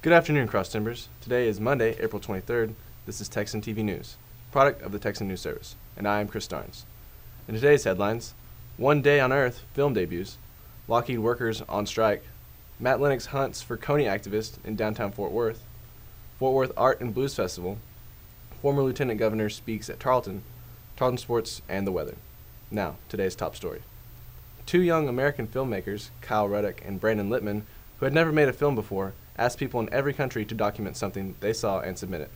Good afternoon, Cross Timbers. Today is Monday, April 23rd. This is Texan TV News, product of the Texan News Service, and I am Chris Starnes. In today's headlines, One Day on Earth film debuts, Lockheed workers on strike, Matt Lennox hunts for Coney activist in downtown Fort Worth Art and Blues Festival, former Lieutenant Governor speaks at Tarleton Sports, and the weather. Now, today's top story. Two young American filmmakers, Kyle Ruddock and Brandon Littman, who had never made a film before, asked people in every country to document something they saw and submit it.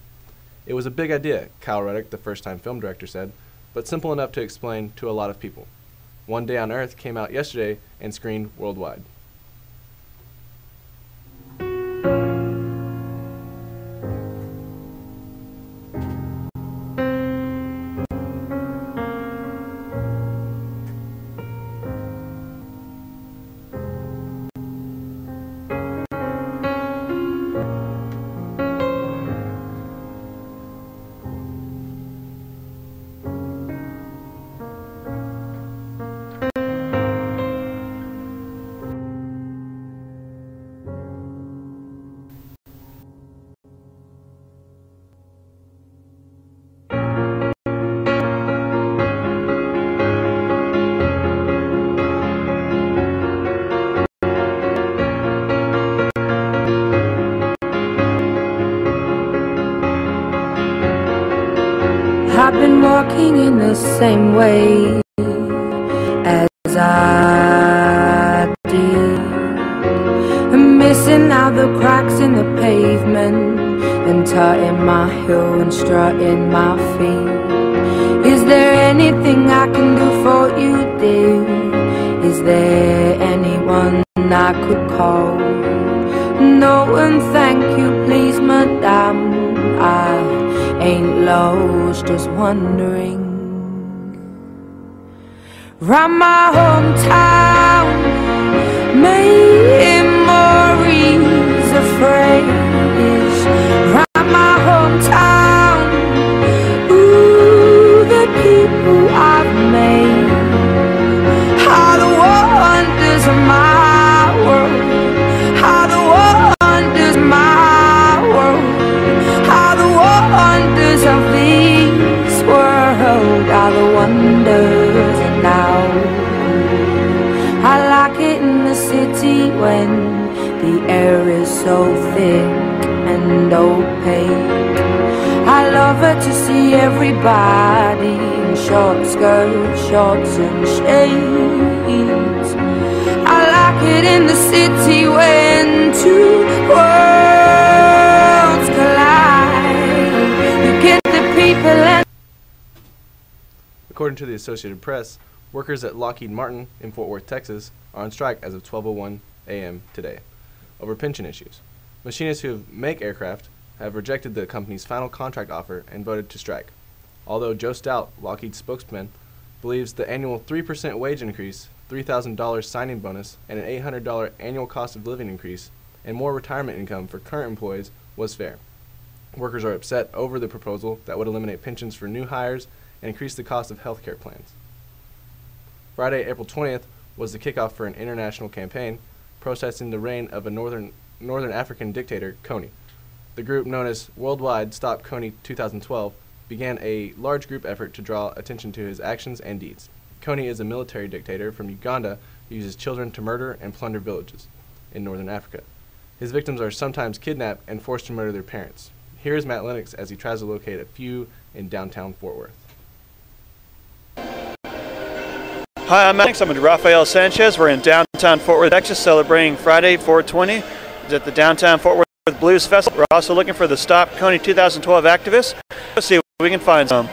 It was a big idea, Kyle Ruddock, the first-time film director, said, but simple enough to explain to a lot of people. One Day on Earth came out yesterday and screened worldwide. I've been walking in the same way as I did, and missing out the cracks in the pavement, and tutting my heel and strutting my feet. Is there anything I can do for you, dear? Is there anyone I could call? No, and thank you, please, madame. I ain't lost, just wondering. Round my hometown, memories of phrase. Round my hometown, ooh, the people I've made are the wonders of my world, are the wonders of my world, are the wonders of this world, are the wonders. And now I like it in the city when the air is so thick and opaque. I love it to see everybody in short skirts, shorts and shades. I like it in the city when two worlds collide. You get the people and... According to the Associated Press, workers at Lockheed Martin in Fort Worth, Texas, are on strike as of 12:01 a.m. today over pension issues. Machinists who make aircraft have rejected the company's final contract offer and voted to strike. Although Joe Stout, Lockheed's spokesman, believes the annual 3% wage increase, $3,000 signing bonus, and an $800 annual cost of living increase, and more retirement income for current employees was fair. Workers are upset over the proposal that would eliminate pensions for new hires and increase the cost of health care plans. Friday, April 20th, was the kickoff for an international campaign protesting the reign of a Northern African dictator, Coney. The group, known as Worldwide Stop Coney 2012, began a large group effort to draw attention to his actions and deeds. Coney is a military dictator from Uganda who uses children to murder and plunder villages in northern Africa. His victims are sometimes kidnapped and forced to murder their parents. Here is Matt Lennox as he tries to locate a few in downtown Fort Worth. Hi, I'm Matt Lennox. I'm with Rafael Sanchez. We're in downtown Fort Worth, Texas, celebrating Friday 420. It's at the downtown Fort Worth Blues Festival. We're also looking for the Stop Coney 2012 activists. Let's see if we can find some.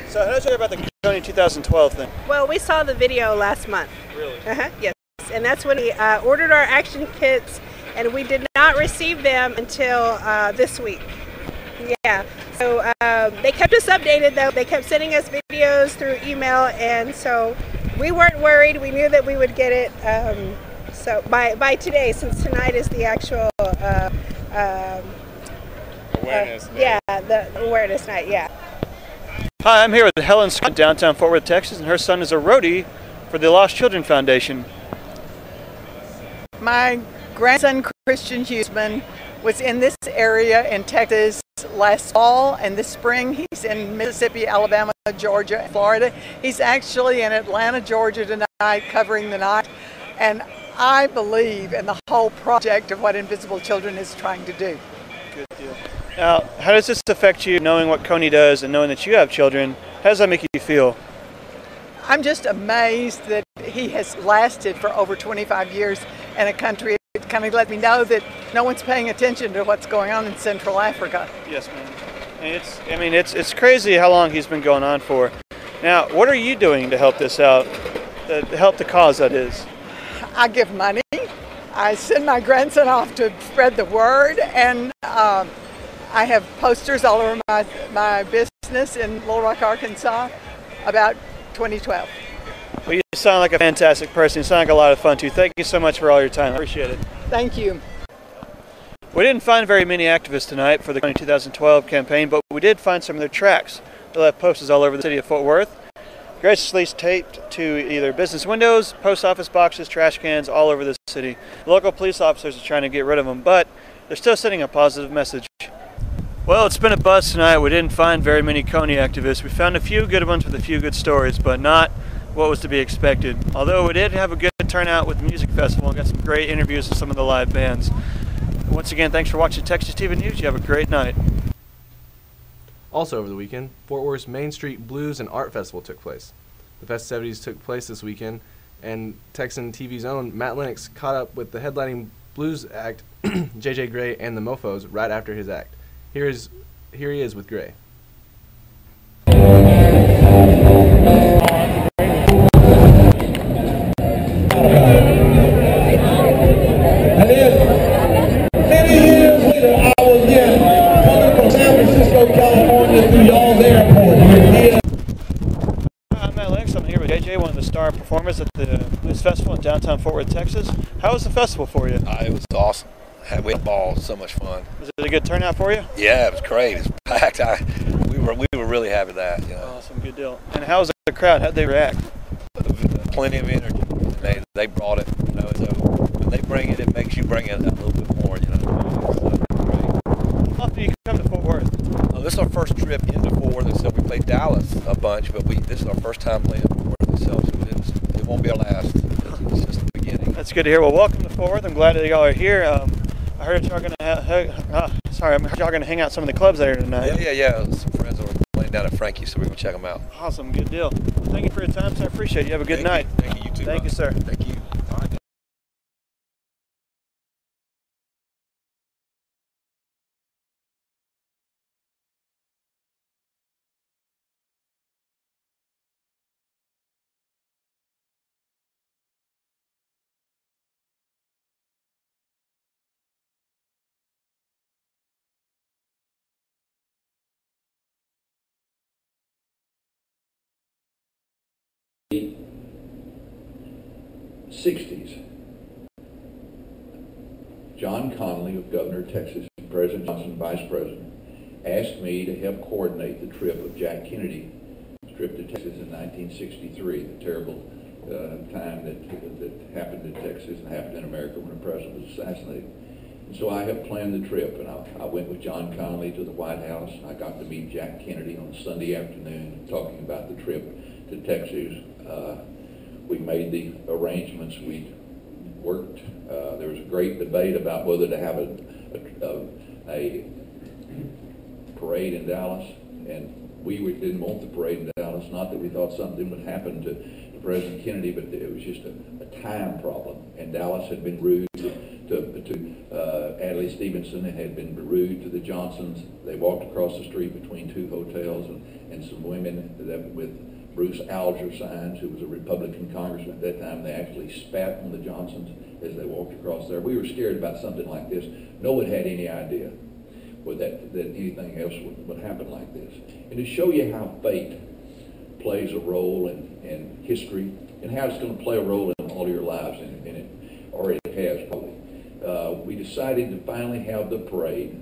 So how did you hear about the Coney 2012 thing? Well, we saw the video last month. Really? Yes. And that's when we ordered our action kits, and we did not receive them until this week. Yeah. So they kept us updated, though. They kept sending us videos through email, and so we weren't worried. We knew that we would get it. So by today, since tonight is the actual Awareness night. Yeah, the awareness night. Yeah. Hi, I'm here with Helen Scott in downtown Fort Worth, Texas, and her son is a roadie for the Lost Children Foundation. My grandson, Christian Huseman, was in this area in Texas last fall, and this spring he's in Mississippi, Alabama, Georgia, and Florida. He's actually in Atlanta, Georgia tonight, covering the night, and I believe in the whole project of what Invisible Children is trying to do. Good deal. Now, how does this affect you, knowing what Coney does and knowing that you have children? How does that make you feel? I'm just amazed that he has lasted for over 25 years in a country. It kind of let me know that no one's paying attention to what's going on in Central Africa. Yes, ma'am. And it's crazy how long he's been going on for. Now, what are you doing to help this out, to help the cause, that is? I give money. I send my grandson off to spread the word, and I have posters all over my business in Little Rock, Arkansas about 2012. Well, you sound like a fantastic person. You sound like a lot of fun, too. Thank you so much for all your time. I appreciate it. Thank you. We didn't find very many activists tonight for the 2012 campaign, but we did find some of their tracks. They left posters all over the city of Fort Worth, graciously taped to either business windows, post office boxes, trash cans, all over the city. Local police officers are trying to get rid of them, but they're still sending a positive message. Well, it's been a buzz tonight. We didn't find very many Coney activists. We found a few good ones with a few good stories, but not what was to be expected. Although we did have a good turnout with the music festival and got some great interviews with some of the live bands. Once again, thanks for watching Texas TV News. You have a great night. Also over the weekend, Fort Worth's Main Street Blues and Art Festival took place. The festivities took place this weekend, and Texan TV's own Matt Lennox caught up with the headlining blues act, J.J. Gray and the Mofos, right after his act. Here he is with Gray. And then, many years later, I was again coming from San Francisco, California through y'all's airport. I'm Matt Lennox. I'm here with JJ, one of the star performers at the Blues Festival in downtown Fort Worth, Texas. How was the festival for you? It was awesome. We had a ball, so much fun. Was it a good turnout for you? Yeah, it was great. It's packed. We were really happy with that. You know. Awesome, good deal. And how was the crowd? How'd they react? Plenty of energy. They brought it. You know, so when they bring it, it makes you bring it a little bit more. You know. So, great. How often do you come to Fort Worth? This is our first trip into Fort Worth itself. We played Dallas a bunch, but this is our first time playing Fort Worth itself. So it won't be our last. It's just the beginning. That's good to hear. Well, welcome to Fort Worth. I'm glad that y'all are here. I heard y'all gonna y'all gonna hang out some of the clubs there tonight. Yeah. Some friends are playing down at Frankie's, so we're gonna check them out. Awesome, good deal. Well, thank you for your time, sir. I appreciate it. You have a good night. Thank you. You too. Thank you, sir. Thank you. All right. '60s. John Connally, Governor of Texas, and President Johnson, Vice President, asked me to help coordinate the trip of Jack Kennedy's trip to Texas in 1963, the terrible time that happened in Texas and happened in America when a president was assassinated. And so I helped plan the trip, and I went with John Connally to the White House. I got to meet Jack Kennedy on a Sunday afternoon talking about the trip to Texas. We made the arrangements. We worked. There was a great debate about whether to have a parade in Dallas, and we didn't want the parade in Dallas. Not that we thought something would happen to President Kennedy, but it was just a time problem. And Dallas had been rude to Adele Stevenson. It had been rude to the Johnsons. They walked across the street between two hotels, and some women with Bruce Alger signs, who was a Republican congressman at that time. They actually spat on the Johnsons as they walked across there. We were scared about something like this. No one had any idea that anything else would happen like this. And to show you how fate plays a role in history, and how it's going to play a role in all your lives, or it has probably, we decided to finally have the parade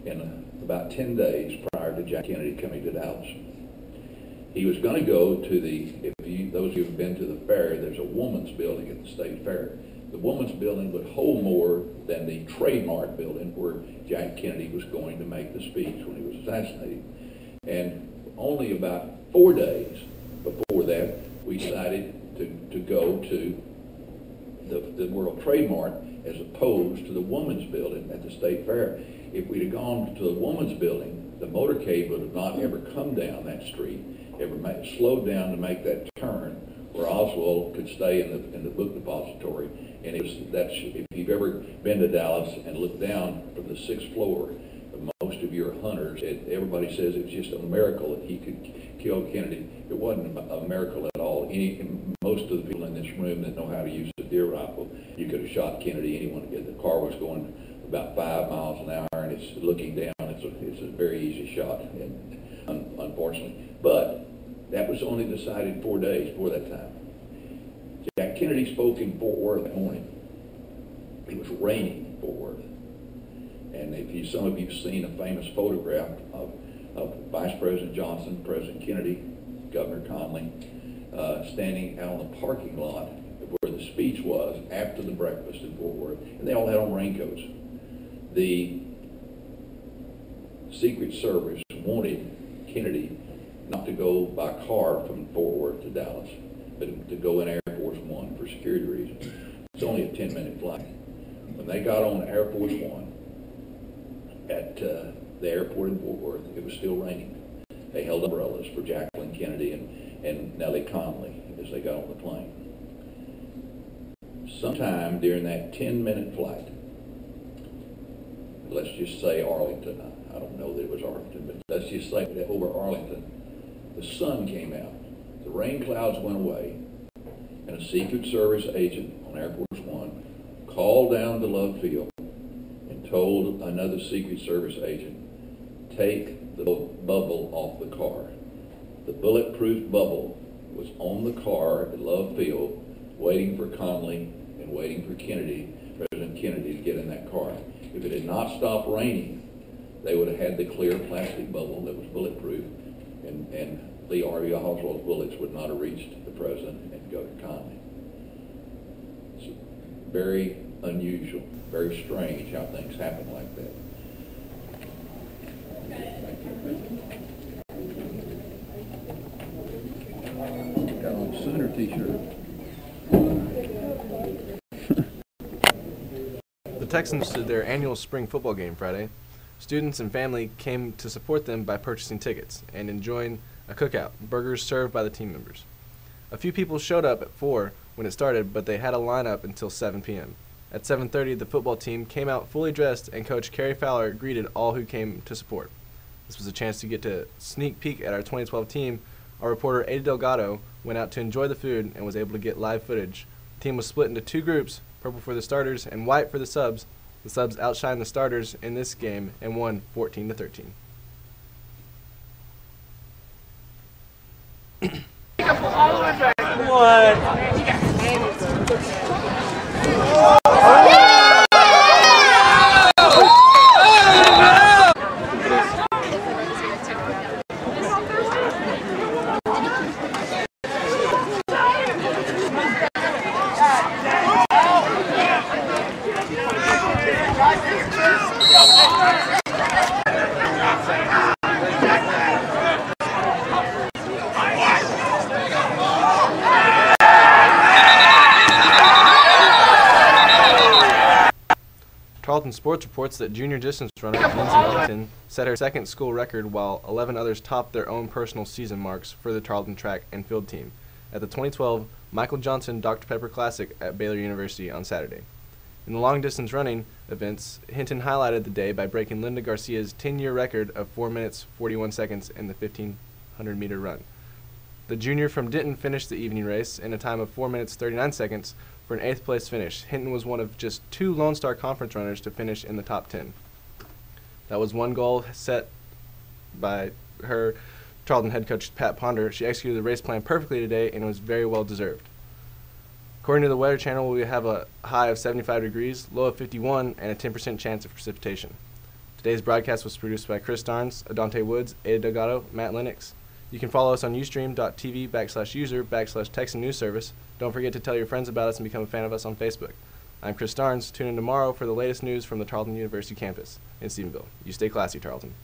in about 10 days prior to Jack Kennedy coming to Dallas. He was going to go to those of you who've been to the fair, there's a woman's building at the state fair. The woman's building would hold more than the trademark building where Jack Kennedy was going to make the speech when he was assassinated. And only about 4 days before that, we decided to go to the World Trade Mart as opposed to the woman's building at the state fair. If we'd have gone to the woman's building, the motorcade would have not ever come down that street, ever slowed down to make that turn where Oswald could stay in the book depository. And if you've ever been to Dallas and looked down from the 6th floor, most of your hunters, everybody says it was just a miracle that he could kill Kennedy. It wasn't a miracle at all. Most of the people in this room that know how to use a deer rifle, you could have shot Kennedy. Anyone could. The car was going about 5 miles an hour, and it's looking down. It's a very easy shot, and unfortunately. But that was only decided 4 days before that time. Jack Kennedy spoke in Fort Worth that morning. It was raining in Fort Worth. And some of you have seen a famous photograph of Vice President Johnson, President Kennedy, Governor Conley, standing out on the parking lot where the speech was after the breakfast in Fort Worth. And they all had on raincoats. The Secret Service wanted Kennedy not to go by car from Fort Worth to Dallas, but to go in Air Force One for security reasons. It's only a 10-minute flight. When they got on Air Force One at the airport in Fort Worth, it was still raining. They held umbrellas for Jacqueline Kennedy and Nellie Conley as they got on the plane. Sometime during that 10-minute flight, let's just say Arlington, I don't know that it was Arlington, but let's just say that over Arlington, the sun came out, the rain clouds went away, and a Secret Service agent on Air Force One called down to Love Field and told another Secret Service agent, take the bubble off the car. The bulletproof bubble was on the car at Love Field, waiting for Conley and waiting for Kennedy, President Kennedy, to get in that car. If it had not stopped raining, they would have had the clear plastic bubble that was bulletproof, and Lee Harvey Oswald's bullets would not have reached the President and Governor Conley. It's very unusual, very strange how things happen like that. Got on a Sooner t-shirt. The Texans did their annual spring football game Friday. Students and family came to support them by purchasing tickets and enjoying a cookout, burgers served by the team members. A few people showed up at 4 when it started, but they had a lineup until 7 p.m. At 7:30, the football team came out fully dressed, and Coach Kerry Fowler greeted all who came to support. This was a chance to get a sneak peek at our 2012 team. Our reporter, Adele Delgado, went out to enjoy the food and was able to get live footage. The team was split into 2 groups, purple for the starters and white for the subs. The subs outshined the starters in this game and won 14-13. Tarleton Sports reports that junior distance runner Lindsay Huntington set her second school record while 11 others topped their own personal season marks for the Tarleton track and field team at the 2012 Michael Johnson Dr. Pepper Classic at Baylor University on Saturday. In the long distance running events, Hinton highlighted the day by breaking Linda Garcia's 10-year record of 4 minutes 41 seconds in the 1,500-meter run. The junior from Denton finished the evening race in a time of 4 minutes 39 seconds for an 8th place finish. Hinton was one of just 2 Lone Star Conference runners to finish in the top 10. That was one goal set by her Tarleton head coach Pat Ponder. She executed the race plan perfectly today and it was very well deserved. According to the Weather Channel, we have a high of 75 degrees, low of 51, and a 10% chance of precipitation. Today's broadcast was produced by Chris Starnes, Adante Woods, Ada Delgado, Matt Lennox, You can follow us on ustream.tv/user/Texan News Service. Don't forget to tell your friends about us and become a fan of us on Facebook. I'm Chris Starnes. Tune in tomorrow for the latest news from the Tarleton University campus in Stephenville. You stay classy, Tarleton.